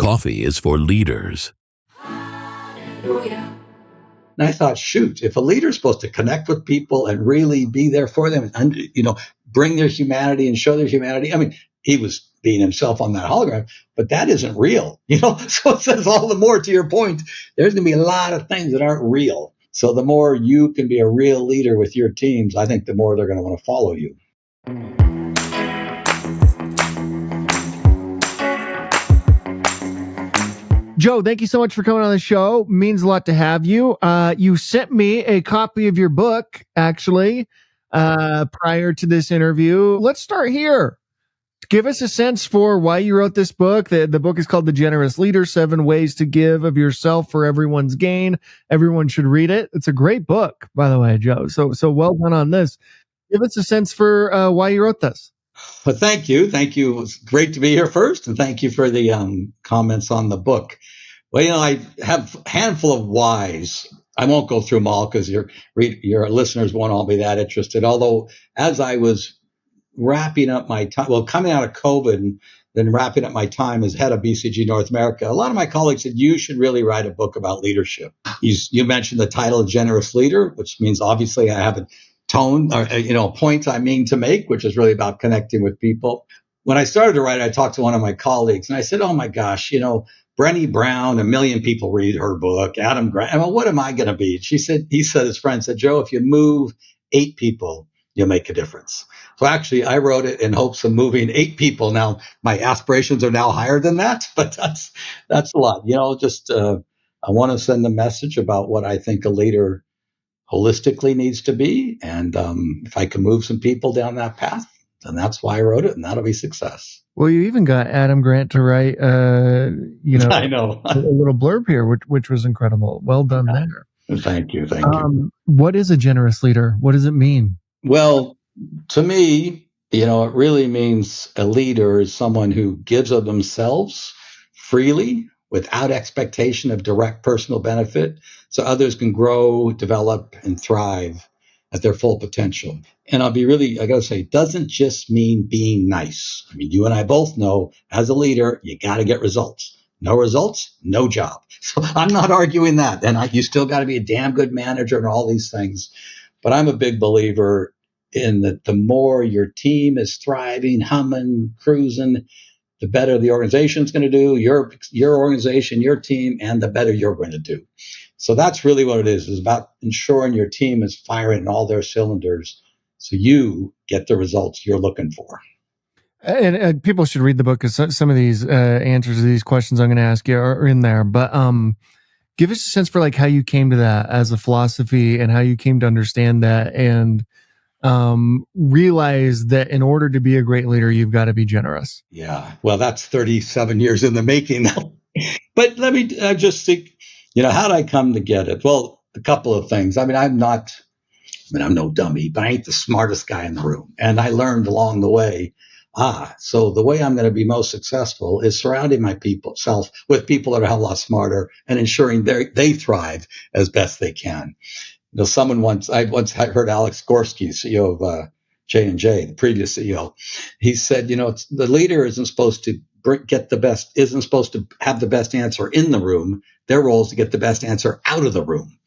Coffee is for leaders. And I thought, shoot, if a leader's supposed to connect with people and really be there for them and, bring their humanity and show their humanity. I mean, he was being himself on that hologram, but that isn't real, So it says all the more to your point, there's going to be a lot of things that aren't real. So the more you can be a real leader with your teams, I think the more they're going to want to follow you. Joe, thank you so much for coming on the show. Means a lot to have you. You sent me a copy of your book, actually, prior to this interview. Let's start here. Give us a sense for why you wrote this book. The book is called The Generous Leader, 7 Ways to Give of Yourself for Everyone's Gain. Everyone should read it. It's a great book, by the way, Joe. So well done on this. Give us a sense for why you wrote this. Well, thank you. Thank you. It was great to be here first. And thank you for the comments on the book. Well, I have a handful of whys. I won't go through them all because your listeners won't all be that interested. Although as I was wrapping up my time, coming out of COVID and then wrapping up my time as head of BCG North America, a lot of my colleagues said, you should really write a book about leadership. You mentioned the title Generous Leader, which means obviously I have a tone or, a point I mean to make, which is really about connecting with people. When I started to write, I talked to one of my colleagues and I said, oh my gosh, Brené Brown, 1 million people read her book. Adam Grant, what am I going to be? His friend said, Joe, if you move 8 people, you'll make a difference. So actually, I wrote it in hopes of moving 8 people. Now, my aspirations are now higher than that, but that's a lot. I want to send a message about what I think a leader holistically needs to be. And if I can move some people down that path, then that's why I wrote it, and that'll be success. Well, you even got Adam Grant to write, I know a little blurb here, which was incredible. Well done there. Thank you. Thank you. What is a generous leader? What does it mean? Well, to me, it really means a leader is someone who gives of themselves freely without expectation of direct personal benefit so others can grow, develop, and thrive at their full potential. And I got to say, it doesn't just mean being nice. I mean, you and I both know as a leader, you got to get results. No results, no job. So I'm not arguing that. And you still got to be a damn good manager and all these things. But I'm a big believer in that the more your team is thriving, humming, cruising, the better the organization is going to do, your organization, your team, and the better you're going to do. So that's really what it is. It's about ensuring your team is firing all their cylinders so you get the results you're looking for. And people should read the book because some of these answers to these questions I'm going to ask you are in there. But give us a sense for how you came to that as a philosophy and how you came to understand that and realize that in order to be a great leader, you've got to be generous. Yeah. Well, that's 37 years in the making now. But let me just think, how did I come to get it? Well, a couple of things. I'm no dummy, but I ain't the smartest guy in the room. And I learned along the way, so the way I'm going to be most successful is surrounding myself with people that are a hell of a lot smarter and ensuring they thrive as best they can. I once heard Alex Gorski, CEO of J&J, the previous CEO, he said, the leader isn't supposed to isn't supposed to have the best answer in the room. Their role is to get the best answer out of the room.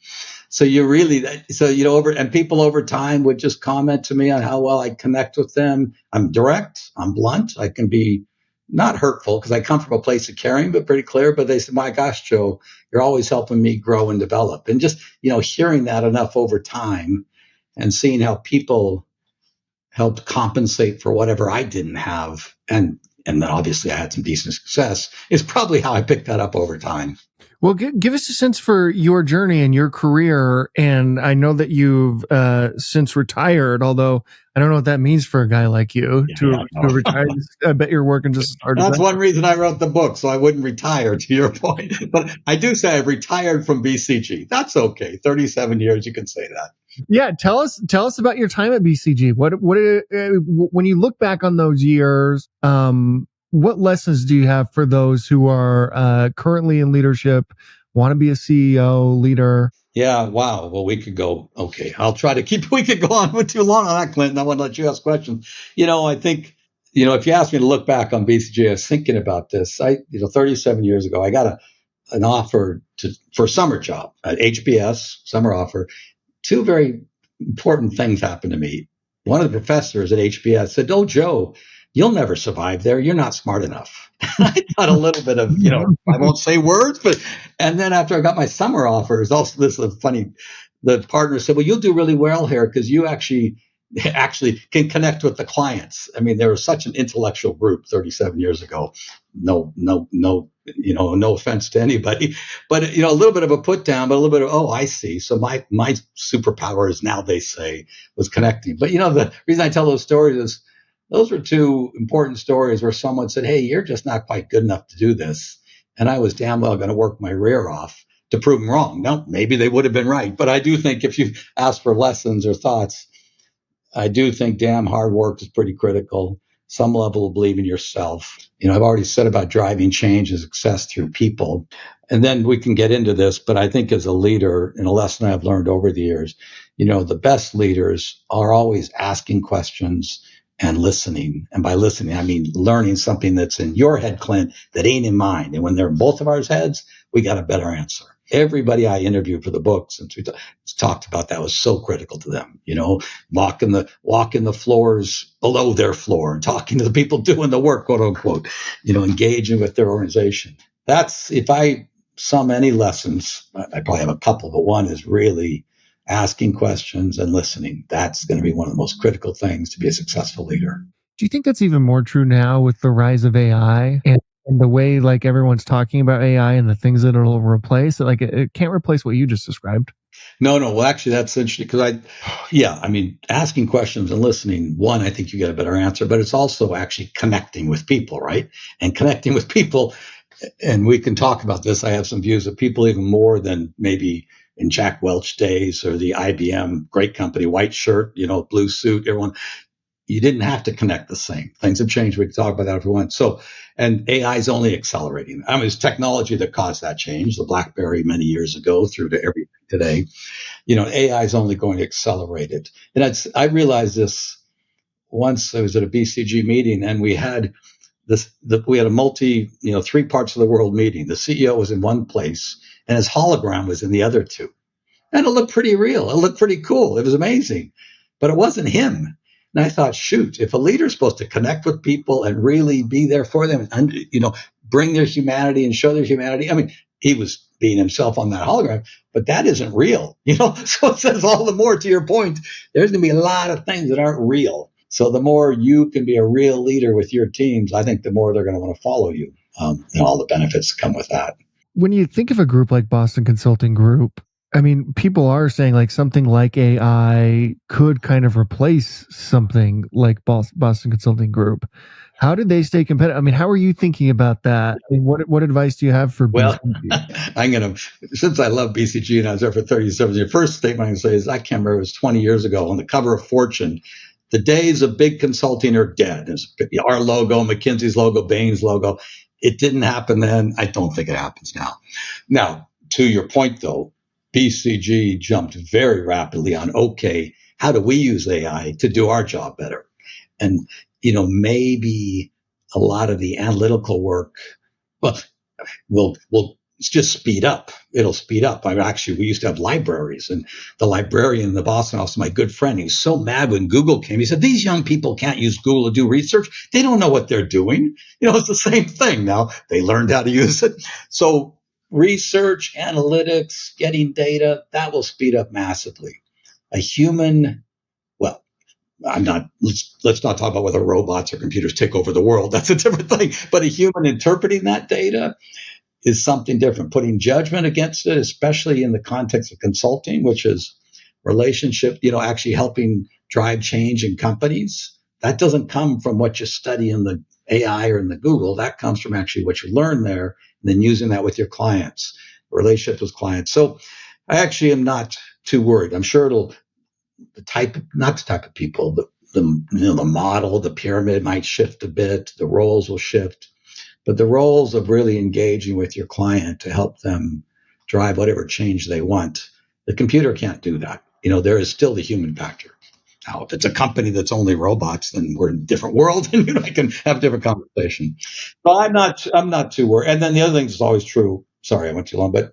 So and people over time would just comment to me on how well I connect with them. I'm direct, I'm blunt, I can be not hurtful because I come from a place of caring, but pretty clear. But they said, my gosh, Joe, you're always helping me grow and develop. And just, hearing that enough over time and seeing how people helped compensate for whatever I didn't have. And then obviously I had some decent success is probably how I picked that up over time. Well, give us a sense for your journey and your career. And I know that you've since retired, although I don't know what that means for a guy like you to retire. I bet you're working just as hard. That's one reason I wrote the book, so I wouldn't retire, to your point. But I do say I've retired from BCG. That's okay. 37 years, you can say that. Yeah, tell us about your time at BCG. When you look back on those years, what lessons do you have for those who are currently in leadership, want to be a CEO, leader? Yeah, wow. Well, we could go. Okay, I'll try to we could go on with too long on that, Clint. I want to let you ask questions. I think, if you ask me to look back on BCG, I was thinking about this. 37 years ago, I got an offer for a summer job at HBS, summer offer. Two very important things happened to me. One of the professors at HBS said, "Oh, Joe, you'll never survive there. You're not smart enough." I thought a little bit of, I won't say words, and then after I got my summer offers, also this is funny. The partner said, "Well, you'll do really well here because you actually can connect with the clients." I mean, there was such an intellectual group 37 years ago. No, no offense to anybody, but a little bit of a put down, but a little bit of, oh, I see. So my superpower is now, they say, was connecting. But the reason I tell those stories is those were two important stories where someone said, "Hey, you're just not quite good enough to do this," and I was damn well going to work my rear off to prove them wrong. Now, maybe they would have been right, but I do think if you ask for lessons or thoughts, I do think damn hard work is pretty critical. Some level of believe in yourself. I've already said about driving change and success through people. And then we can get into this, but I think as a leader, and a lesson I've learned over the years, the best leaders are always asking questions and listening. And by listening, I mean learning something that's in your head, Clint, that ain't in mine. And when they're in both of our heads, we got a better answer. Everybody I interviewed for the book, since we talked about that, was so critical to them. Walking the floors below their floor and talking to the people doing the work, quote unquote. Engaging with their organization. That's, if I sum any lessons, I probably have a couple, but one is really asking questions and listening. That's going to be one of the most critical things to be a successful leader. Do you think that's even more true now with the rise of AI and the way like everyone's talking about AI and the things that it'll replace? Like it can't replace what you just described. No. Well, actually, that's interesting because asking questions and listening, one, I think you get a better answer, but it's also actually connecting with people, right? And connecting with people, and we can talk about this. I have some views of people even more than maybe in Jack Welch days or the IBM, great company, white shirt, blue suit, everyone. You didn't have to connect the same. Things have changed. We can talk about that if we want. So, and AI is only accelerating. I mean, it's technology that caused that change. The BlackBerry many years ago through to everything today. AI is only going to accelerate it. And I realized this once. I was at a BCG meeting and we had we had a multi, 3 parts of the world meeting. The CEO was in one place and his hologram was in the other 2. And it looked pretty real. It looked pretty cool. It was amazing, but it wasn't him. And I thought, shoot, if a leader's supposed to connect with people and really be there for them and, bring their humanity and show their humanity. I mean, he was being himself on that hologram, but that isn't real, So it says all the more to your point, there's going to be a lot of things that aren't real. So the more you can be a real leader with your teams, I think the more they're going to want to follow you, and all the benefits that come with that. When you think of a group like Boston Consulting Group, I mean, people are saying like something like AI could kind of replace something like Boston Consulting Group. How did they stay competitive? I mean, how are you thinking about that? I mean, what advice do you have for BCG? Since I love BCG and I was there for 37 years, first statement I'm going to say is I can't remember, it was 20 years ago on the cover of Fortune. The days of big consulting are dead. It's our logo, McKinsey's logo, Bain's logo. It didn't happen then. I don't think it happens now. Now, to your point, though, BCG jumped very rapidly on, okay, how do we use AI to do our job better? And, maybe a lot of the analytical work, will just speed up. It'll speed up. We used to have libraries, and the librarian in the Boston office, my good friend, he was so mad when Google came. He said, these young people can't use Google to do research. They don't know what they're doing. It's the same thing now. They learned how to use it. So research, analytics, getting data, that will speed up massively. A human, let's not talk about whether robots or computers take over the world. That's a different thing. But a human interpreting that data is something different. Putting judgment against it, especially in the context of consulting, which is relationship, actually helping drive change in companies. That doesn't come from what you study in the AI or in the Google. That comes from actually what you learn there and then using that with your clients, relationships with clients. So I actually am not too worried. I'm sure not the type of people, the model, the pyramid might shift a bit. The roles will shift. But the roles of really engaging with your client to help them drive whatever change they want, the computer can't do that. There is still the human factor. Now, if it's a company that's only robots, then we're in a different world, and I can have a different conversation. So I'm not too worried. And then the other thing is always true. Sorry, I went too long, but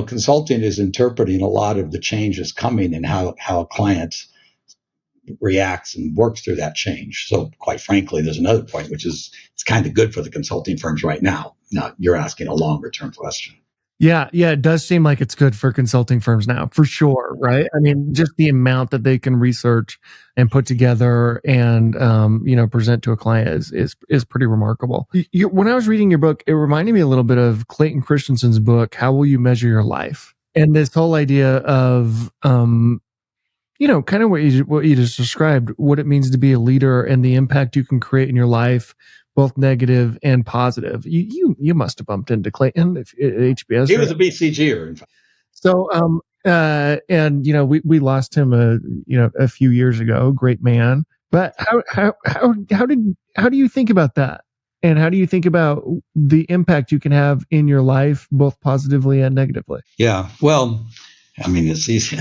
consulting is interpreting a lot of the changes coming and how a client reacts and works through that change. So quite frankly, there's another point, which is it's kind of good for the consulting firms right now. Now you're asking a longer term question. Yeah, it does seem like it's good for consulting firms now, for sure, right? I mean, just the amount that they can research and put together and present to a client is pretty remarkable. When I was reading your book, it reminded me a little bit of Clayton Christensen's book, How Will You Measure Your Life? And this whole idea of kind of what you just described, what it means to be a leader and the impact you can create in your life, both negative and positive. You must have bumped into Clayton at HBS. He was a BCGer, in fact. So, we lost him a few years ago. Great man. But how do you think about that? And how do you think about the impact you can have in your life, both positively and negatively? Yeah. Well, I mean, it's easy.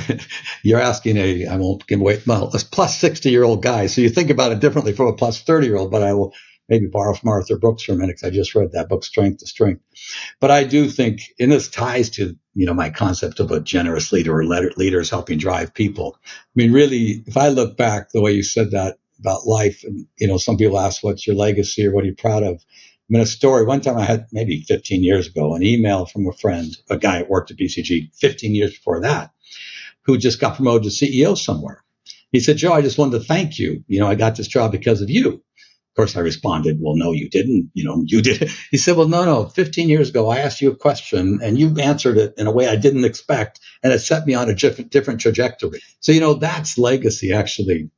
You're asking I won't give away, well, a plus 60-year-old guy. So you think about it differently from a plus 30-year-old, but I will maybe borrow from Arthur Brooks for a minute because I just read that book, Strength to Strength. But I do think, and this ties to, my concept of a generous leader or leaders helping drive people. I mean, really, if I look back the way you said that about life, and, some people ask, what's your legacy or what are you proud of? I mean, a story, one time I had maybe 15 years ago, an email from a friend, a guy that worked at BCG 15 years before that, who just got promoted to CEO somewhere. He said, Joe, I just wanted to thank you. I got this job because of you. Of course, I responded, well, no, you didn't. You did. He said, well, no. 15 years ago, I asked you a question and you answered it in a way I didn't expect. And it set me on a different trajectory. So, that's legacy, actually.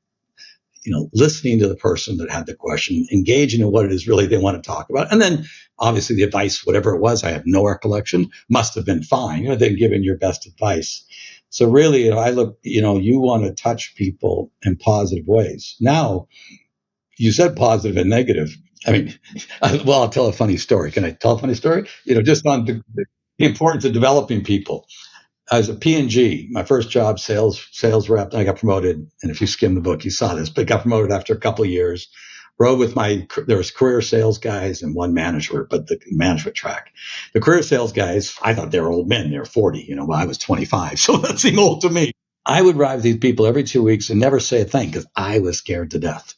Listening to the person that had the question, engaging in what it is really they want to talk about. And then obviously the advice, whatever it was, I have no recollection, must have been fine. They've given your best advice. So really, if I look, you want to touch people in positive ways. Now, you said positive and negative. I mean, I'll tell a funny story. Can I tell a funny story? Just on the importance of developing people. I was at P&G, my first job, sales rep. And I got promoted. And if you skim the book, you saw this, but got promoted after a couple of years. Rode with there was career sales guys and one manager, but the management track. The career sales guys, I thought they were old men. They were 40, well, I was 25. So that seemed old to me. I would ride with these people every 2 weeks and never say a thing because I was scared to death.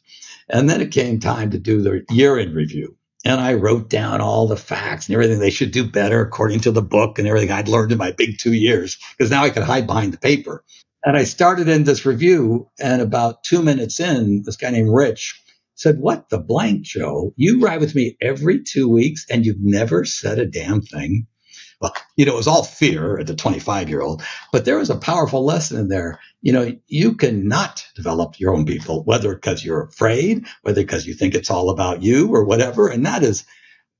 And then it came time to do the year-end review. And I wrote down all the facts and everything they should do better according to the book and everything I'd learned in my big 2 years, because now I could hide behind the paper. And I started in this review, and about 2 minutes in, this guy named Rich said, what the blank, Joe? You ride with me every 2 weeks and you've never said a damn thing. Well, it was all fear at the 25-year-old, but there was a powerful lesson in there. You cannot develop your own people, whether because you're afraid, whether because you think it's all about you or whatever. And that's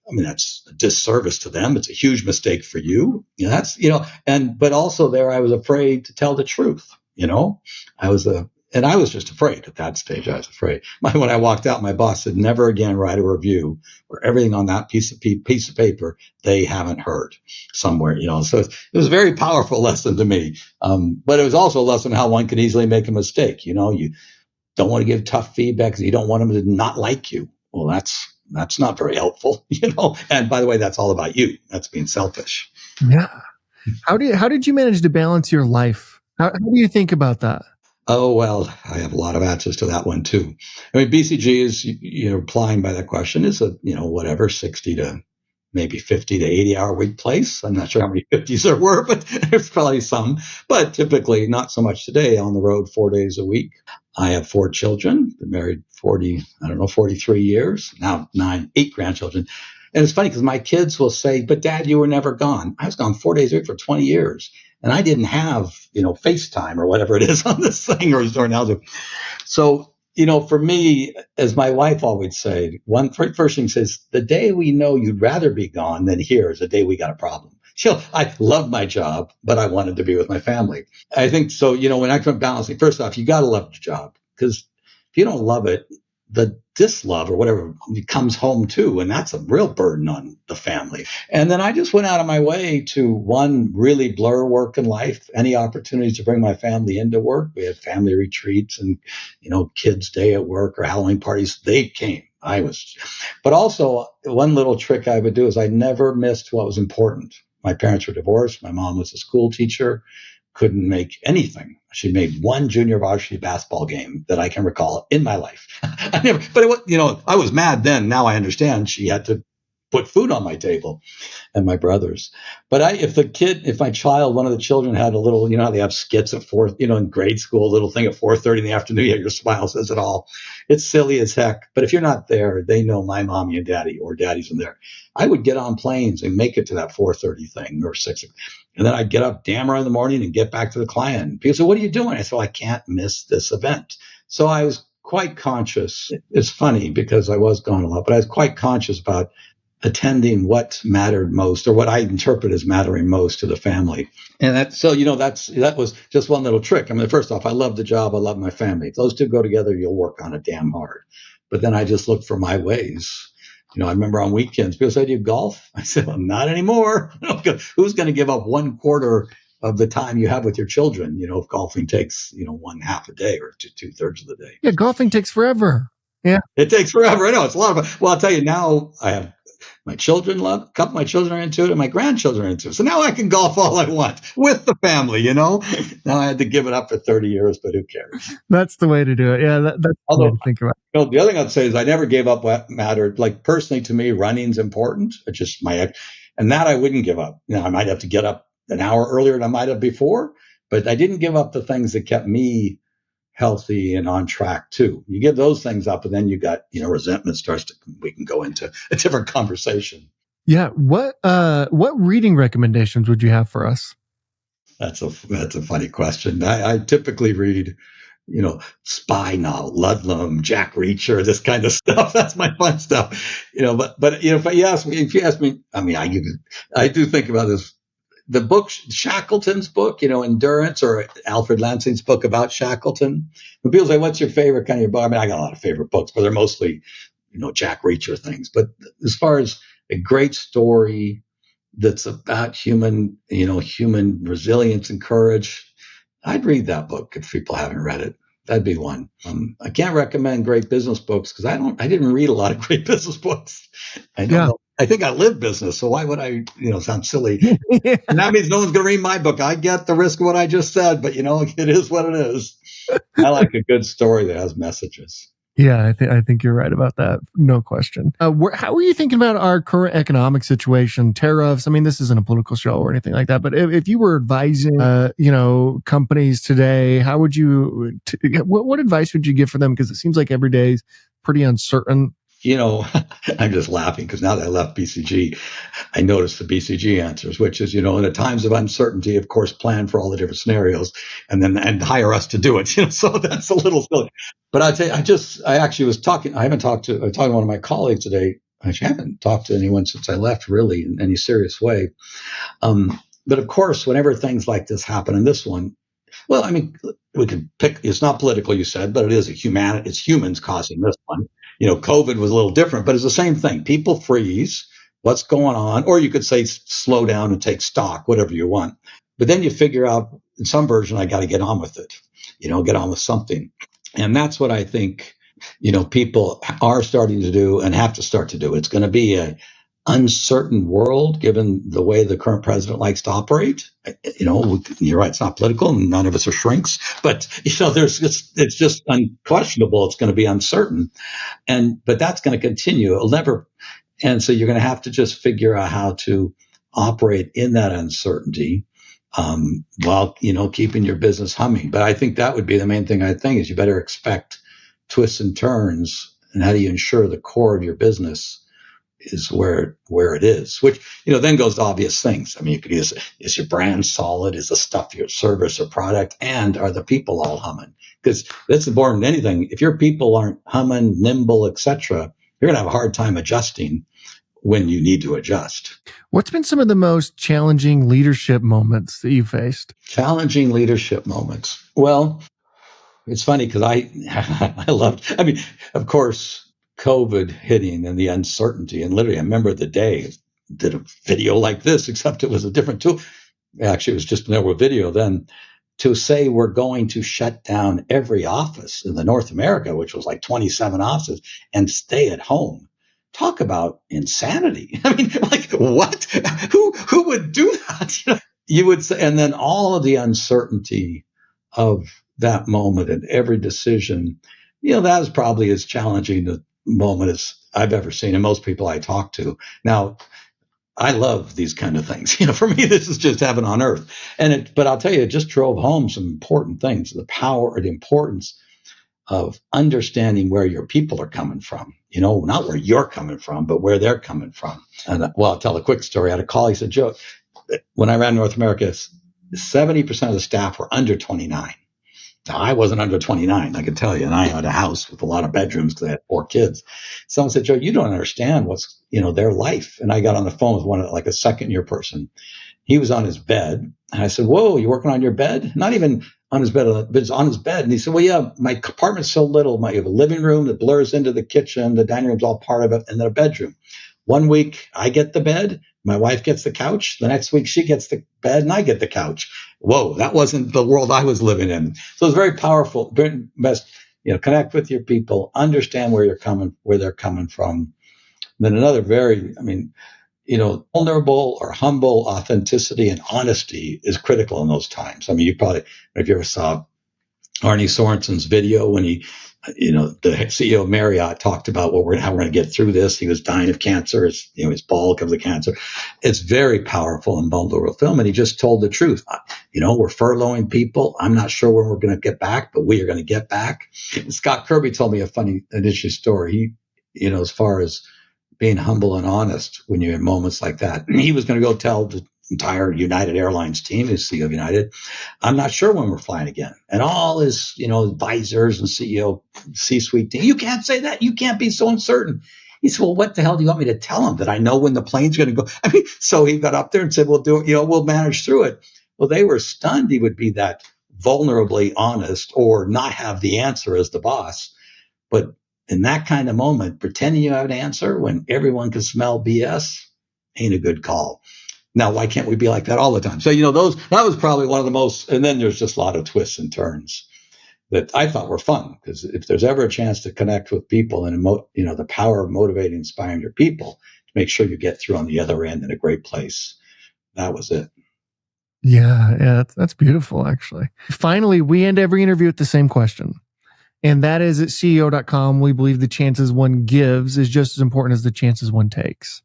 a disservice to them. It's a huge mistake for you. But also there, I was afraid to tell the truth. I was just afraid at that stage. I was afraid. When I walked out, my boss said, never again write a review where everything on that piece of paper they haven't heard somewhere, So it was a very powerful lesson to me. But it was also a lesson how one can easily make a mistake. You don't want to give tough feedback because you don't want them to not like you. Well, that's not very helpful, And by the way, that's all about you. That's being selfish. Yeah. How did you manage to balance your life? How do you think about that? Oh, well, I have a lot of answers to that one, too. I mean, BCG is, replying by that question is a, whatever, 60 to maybe 50 to 80 hour week place. I'm not sure how many 50s there were, but there's probably some. But typically not so much today, on the road 4 days a week. I have 4 children, been married 43 years, now 8 grandchildren. And it's funny because my kids will say, but Dad, you were never gone. I was gone 4 days a week for 20 years. And I didn't have, FaceTime or whatever it is on this thing or now. So, for me, as my wife always say, first thing says, the day we know you'd rather be gone than here is the day we got a problem. I love my job, but I wanted to be with my family. I think so, when I come balancing, first off, you got to love your job, because if you don't love it, the dislove or whatever comes home too. And that's a real burden on the family. And then I just went out of my way to, one, really blur work and life, any opportunities to bring my family into work. We had family retreats and, kids' day at work or Halloween parties. They came. But also one little trick I would do is I never missed what was important. My parents were divorced. My mom was a school teacher, couldn't make anything. She made one junior varsity basketball game that I can recall in my life. I was mad then. Now I understand she had to put food on my table and my brothers. But if my child, one of the children had a little, how they have skits at in grade school, a little thing at 4:30 in the afternoon, your smile says it all. It's silly as heck. But if you're not there, they know my mommy and daddy or daddy's in there. I would get on planes and make it to that 4:30 thing or 6. And then I'd get up damn early in the morning and get back to the client. People say, what are you doing? I said, I can't miss this event. So I was quite conscious. It's funny because I was gone a lot, but I was quite conscious about attending what mattered most, or what I interpret as mattering most to the family. And that was just one little trick. I mean, first off, I love the job. I love my family. If those two go together, you'll work on it damn hard. But then I just looked for my ways. I remember on weekends, people say, do you golf? I said, well, not anymore. Who's going to give up 1/4 of the time you have with your children? If golfing takes, 1/2 a day or 2/3 of the day. Yeah, golfing takes forever. Yeah. It takes forever. I know. It's a lot of fun. Well, I'll tell you now, I have my children a couple of my children are into it, and my grandchildren are into it. So now I can golf all I want with the family, Now I had to give it up for 30 years, but who cares? That's the way to do it. Yeah, that's the way to think about it. The other thing I'd say is I never gave up what mattered. Like personally to me, running's important. It's just and that I wouldn't give up. I might have to get up an hour earlier than I might have before, but I didn't give up the things that kept me healthy and on track too. You give those things up, and then you got, resentment we can go into a different conversation. Yeah. What reading recommendations would you have for us? That's a funny question. I typically read, spy novel, Ludlum, Jack Reacher, this kind of stuff. That's my fun stuff, but if you ask me, I mean, I do think about this. The book, Shackleton's book, Endurance, or Alfred Lansing's book about Shackleton. When people say, what's your favorite kind of book? I mean, I got a lot of favorite books, but they're mostly, Jack Reacher things. But as far as a great story that's about human resilience and courage, I'd read that book if people haven't read it. That'd be one. I can't recommend great business books because I didn't read a lot of great business books. I don't know. I think I live business, so why would I, sound silly? Yeah. And that means no one's going to read my book. I get the risk of what I just said, but it is what it is. I like a good story that has messages. Yeah, I think you're right about that. No question. How are you thinking about our current economic situation, tariffs? I mean, this isn't a political show or anything like that, but if you were advising, companies today, how would you, what advice would you give for them? Because it seems like every day is pretty uncertain. I'm just laughing because now that I left BCG, I noticed the BCG answers, which is, in the times of uncertainty, of course, plan for all the different scenarios and hire us to do it. So that's a little silly. But I'd say I was talking to one of my colleagues today. I actually haven't talked to anyone since I left really in any serious way. But of course, whenever things like this happen, and this one, well, I mean, we could pick, it's not political, you said, but it is it's humans causing this one. COVID was a little different, but it's the same thing. People freeze. What's going on? Or you could say slow down and take stock, whatever you want. But then you figure out in some version, I got to get on with it, get on with something. And that's what I think, people are starting to do and have to start to do. It's going to be an uncertain world given the way the current president likes to operate. You're right. It's not political and none of us are shrinks, but it's just unquestionable. It's going to be uncertain. But that's going to continue. It'll never. And so you're going to have to just figure out how to operate in that uncertainty, while, keeping your business humming. But I think that would be the main thing I think is you better expect twists and turns. And how do you ensure the core of your business is where it is, which, then goes to obvious things. I mean, you could use, is your brand solid? Is the stuff, your service or product? And are the people all humming? Because that's important than anything. If your people aren't humming, nimble, etc., you're going to have a hard time adjusting when you need to adjust. What's been some of the most challenging leadership moments that you faced? Challenging leadership moments. Well, it's funny because I loved, I mean, of course, COVID hitting and the uncertainty. And literally, I remember the day, did a video like this, except it was a different tool. Actually, it was just another video then. To say we're going to shut down every office in the North America, which was like 27 offices, and stay at home. Talk about insanity. I mean, like, what? Who would do that? You would say, and then all of the uncertainty of that moment and every decision, that was probably as challenging a moment as I've ever seen, and most people I talk to. Now, I love these kind of things. For me, this is just heaven on earth. But I'll tell you, it just drove home some important things: the power or the importance of understanding where your people are coming from. Not where you're coming from, but where they're coming from. And I'll tell a quick story. I had a call. He said, Joe, when I ran North America, 70% of the staff were under 29. Now, I wasn't under 29, I can tell you, and I had a house with a lot of bedrooms because I had 4 kids. Someone said, Joe, you don't understand what's, their life. And I got on the phone with one, like a second-year person. He was on his bed. And I said, whoa, you working on your bed? Not even on his bed, but it's on his bed. And he said, well, yeah, my apartment's so little. You have a living room that blurs into the kitchen. The dining room's all part of it, and then a bedroom. One week, I get the bed. My wife gets the couch. The next week, she gets the bed, and I get the couch. Whoa, that wasn't the world I was living in. So it's very powerful. Best, connect with your people, understand where they're coming from. And then another vulnerable or humble authenticity and honesty is critical in those times. I mean, if you ever saw Arnie Sorensen's video when he, the CEO of Marriott talked about how we're going to get through this. He was dying of cancer. His ball comes of cancer. It's very powerful and vulnerable film. And he just told the truth. We're furloughing people. I'm not sure when we're going to get back, but we are going to get back. And Scott Kirby told me an interesting story. He, as far as being humble and honest when you're in moments like that, he was going to go tell the entire United Airlines team, his CEO of United, I'm not sure when we're flying again. And all his, advisors and CEO, C-suite team, you can't say that. You can't be so uncertain. He said, well, what the hell do you want me to tell him? That I know when the plane's going to go? I mean, so he got up there and said, we'll do it. We'll manage through it. Well, they were stunned he would be that vulnerably honest or not have the answer as the boss. But in that kind of moment, pretending you have an answer when everyone can smell BS ain't a good call. Now, why can't we be like that all the time? So, that was probably one of the most, and then there's just a lot of twists and turns that I thought were fun, because if there's ever a chance to connect with people and, the power of motivating, inspiring your people to make sure you get through on the other end in a great place, that was it. Yeah, that's beautiful, actually. Finally, we end every interview with the same question. And that is, at CEO.com, we believe the chances one gives is just as important as the chances one takes.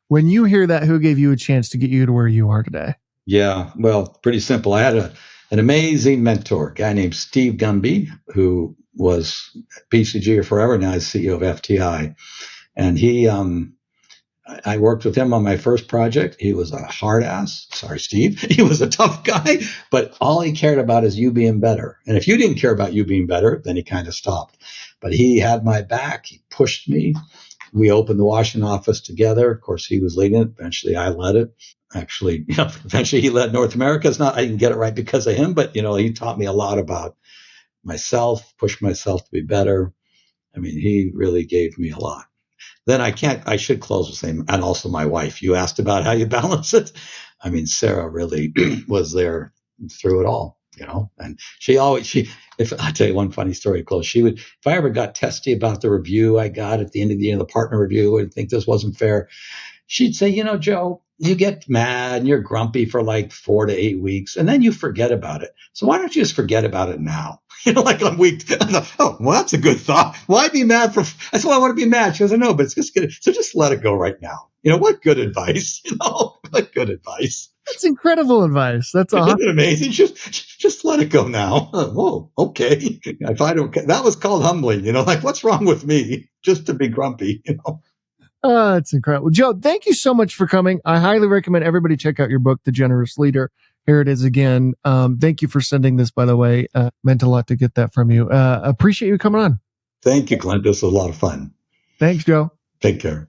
When you hear that, who gave you a chance to get you to where you are today? Yeah, well, pretty simple. I had an amazing mentor, a guy named Steve Gumby, who was at BCG forever, now he's CEO of FTI. And I worked with him on my first project. He was a hard ass. Sorry, Steve. He was a tough guy, but all he cared about is you being better. And if you didn't care about you being better, then he kind of stopped. But he had my back. He pushed me. We opened the Washington office together. Of course, he was leading it. Eventually, I led it. Actually, eventually he led North America. I didn't get it right because of him, but, he taught me a lot about myself, pushed myself to be better. I mean, he really gave me a lot. Then I should close with saying, and also my wife, you asked about how you balance it. I mean, Sarah really was there through it all, and if I tell you one funny story, close, if I ever got testy about the review I got at the end of the year, the partner review, and think this wasn't fair, she'd say, Joe, you get mad and you're grumpy for like 4 to 8 weeks, and then you forget about it. So why don't you just forget about it now? Like on week, I thought, oh, well, that's a good thought. Why be mad that's why I want to be mad. She goes, I know, but it's just good. So just let it go right now. What good advice? What good advice. That's incredible advice. That's Isn't it amazing? Just let it go now. Whoa, okay. If I don't, that was called humbling. Like, what's wrong with me? Just to be grumpy. Oh, it's incredible. Joe, thank you so much for coming. I highly recommend everybody check out your book, The Generous Leader. Here it is again. Thank you for sending this, by the way. Meant a lot to get that from you. Appreciate you coming on. Thank you, Clint. This was a lot of fun. Thanks, Joe. Take care.